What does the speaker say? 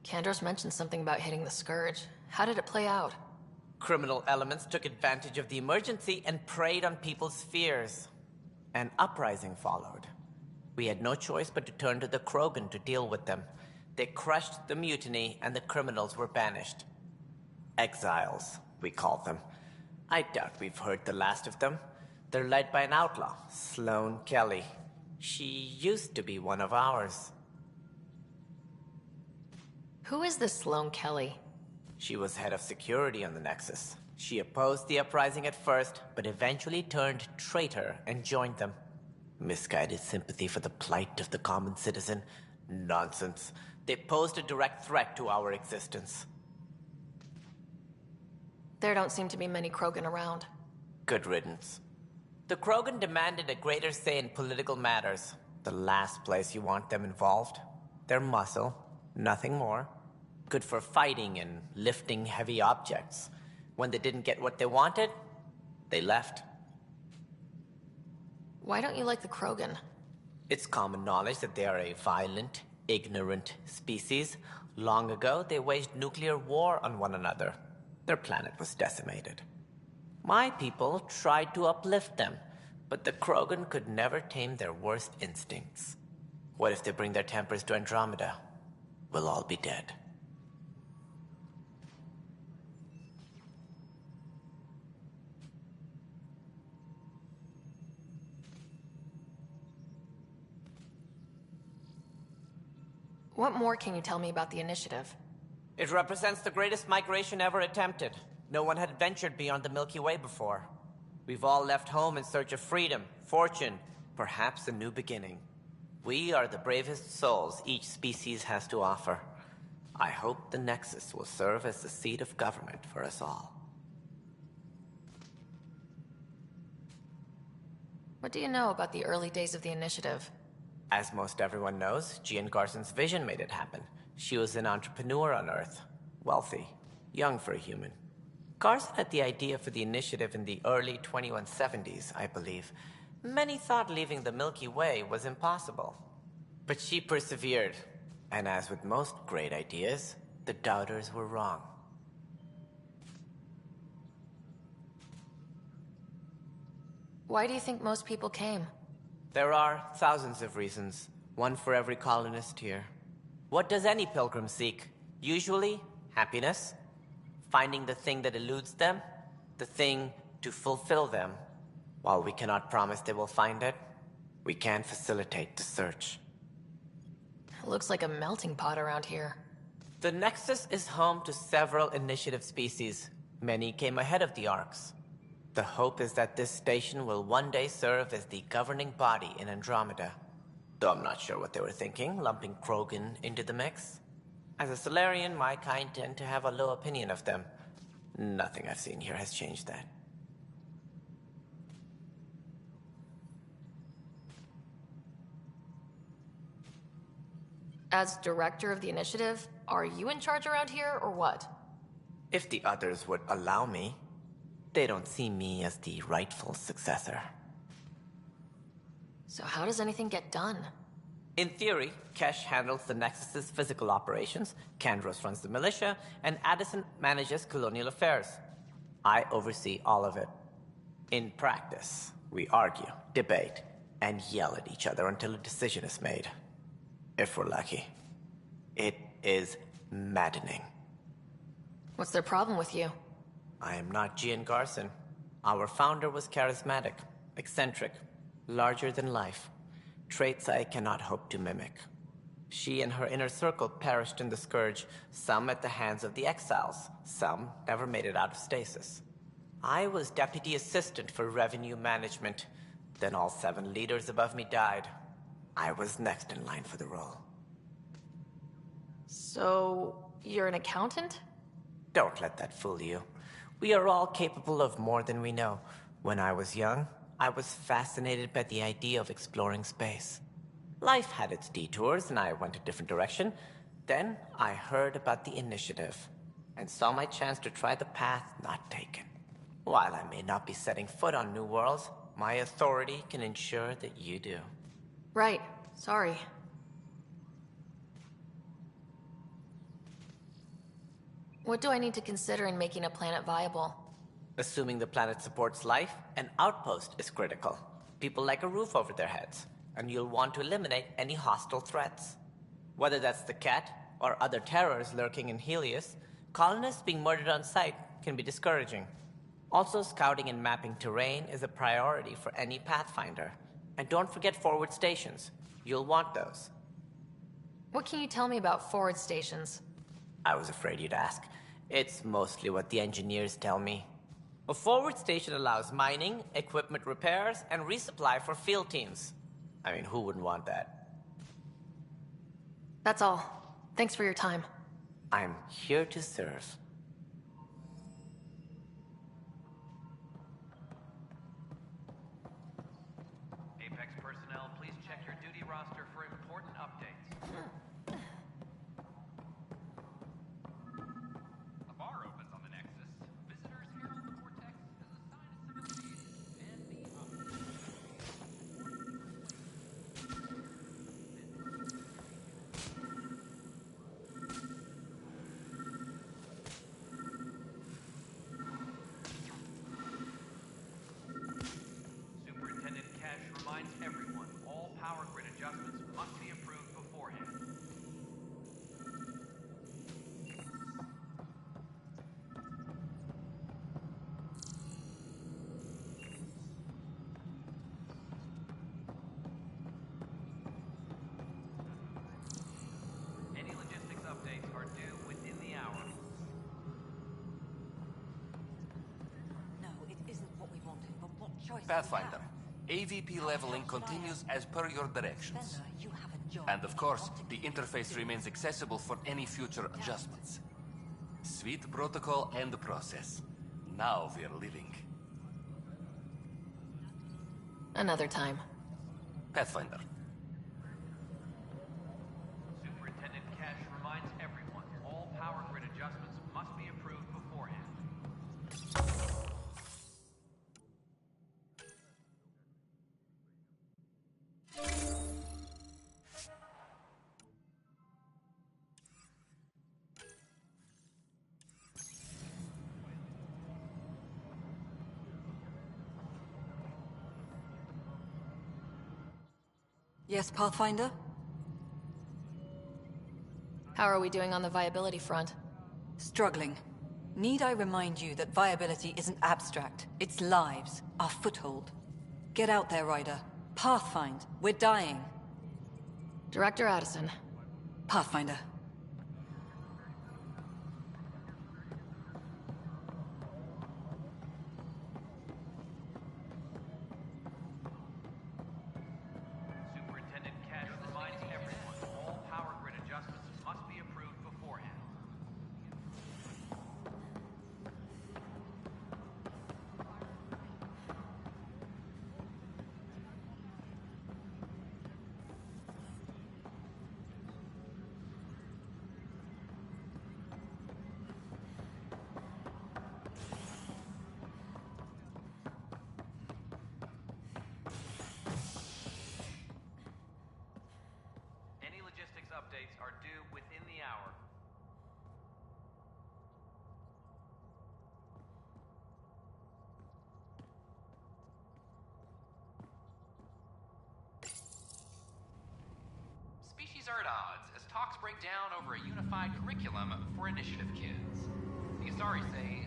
Kandros mentioned something about hitting the Scourge. How did it play out? Criminal elements took advantage of the emergency and preyed on people's fears. An uprising followed. We had no choice but to turn to the Krogan to deal with them. They crushed the mutiny and the criminals were banished. Exiles, we called them. I doubt we've heard the last of them. They're led by an outlaw, Sloane Kelly. She used to be one of ours. Who is this Sloane Kelly? She was head of security on the Nexus. She opposed the uprising at first, but eventually turned traitor and joined them. Misguided sympathy for the plight of the common citizen? Nonsense. They posed a direct threat to our existence. There don't seem to be many Krogan around. Good riddance. The Krogan demanded a greater say in political matters. The last place you want them involved. Their muscle, nothing more. Good for fighting and lifting heavy objects. When they didn't get what they wanted, they left. Why don't you like the Krogan? It's common knowledge that they are a violent, ignorant species. Long ago, they waged nuclear war on one another. Their planet was decimated. My people tried to uplift them, but the Krogan could never tame their worst instincts. What if they bring their tempers to Andromeda? We'll all be dead. What more can you tell me about the initiative? It represents the greatest migration ever attempted. No one had ventured beyond the Milky Way before. We've all left home in search of freedom, fortune, perhaps a new beginning. We are the bravest souls each species has to offer. I hope the Nexus will serve as the seat of government for us all. What do you know about the early days of the initiative? As most everyone knows, Jean Garson's vision made it happen. She was an entrepreneur on Earth. Wealthy. Young for a human. Garson had the idea for the initiative in the early 2170s, I believe. Many thought leaving the Milky Way was impossible. But she persevered. And as with most great ideas, the doubters were wrong. Why do you think most people came? There are thousands of reasons, one for every colonist here. What does any pilgrim seek? Usually, happiness. Finding the thing that eludes them, the thing to fulfill them. While we cannot promise they will find it, we can facilitate the search. It looks like a melting pot around here. The Nexus is home to several initiative species. Many came ahead of the Arks. The hope is that this station will one day serve as the governing body in Andromeda. Though I'm not sure what they were thinking, lumping Krogan into the mix. As a Solarian, my kind tend to have a low opinion of them. Nothing I've seen here has changed that. As director of the initiative, are you in charge around here, or what? If the others would allow me. They don't see me as the rightful successor. So how does anything get done? In theory, Kesh handles the Nexus's physical operations, Kandros runs the militia, and Addison manages colonial affairs. I oversee all of it. In practice, we argue, debate, and yell at each other until a decision is made. If we're lucky. It is maddening. What's their problem with you? I am not Jean Garson. Our founder was charismatic, eccentric, larger than life. Traits I cannot hope to mimic. She and her inner circle perished in the Scourge, some at the hands of the Exiles, some never made it out of stasis. I was deputy assistant for revenue management. Then all 7 leaders above me died. I was next in line for the role. So, you're an accountant? Don't let that fool you. We are all capable of more than we know. When I was young, I was fascinated by the idea of exploring space. Life had its detours, and I went a different direction. Then I heard about the initiative, and saw my chance to try the path not taken. While I may not be setting foot on new worlds, my authority can ensure that you do. Right. Sorry. What do I need to consider in making a planet viable? Assuming the planet supports life, an outpost is critical. People like a roof over their heads, and you'll want to eliminate any hostile threats. Whether that's the cat or other terrors lurking in Helios, colonists being murdered on sight can be discouraging. Also, scouting and mapping terrain is a priority for any Pathfinder. And don't forget forward stations. You'll want those. What can you tell me about forward stations? I was afraid you'd ask. It's mostly what the engineers tell me. A forward station allows mining, equipment repairs, and resupply for field teams. I mean, who wouldn't want that? That's all. Thanks for your time. I'm here to serve. Apex personnel, please check your duty roster for important updates. A bar opens on the Nexus. Visitors herald the vortex as a sign of civilization and the Superintendent Cash reminds everyone all power grid adjustments must be approved beforehand. Any logistics updates are due within the hour. No, it isn't what we wanted, but what choice Pathfinder, AVP leveling continues as per your directions. Defender, you have a job. And of course, the interface remains accessible for any future adjustments. Sweet protocol and process. Now we're living. Another time. Pathfinder. Superintendent Cash reminds everyone all power grid adjustments must be approved beforehand. Yes, Pathfinder? How are we doing on the viability front? Struggling. Need I remind you that viability isn't abstract? It's lives, our foothold. Get out there, Ryder. Pathfind. We're dying. Director Addison. Pathfinder. Superintendent Cash reminds everyone all power grid adjustments must be approved beforehand. Any logistics updates are due within the hour. Species are at odds as talks break down over a unified curriculum for initiative kids. The Asari say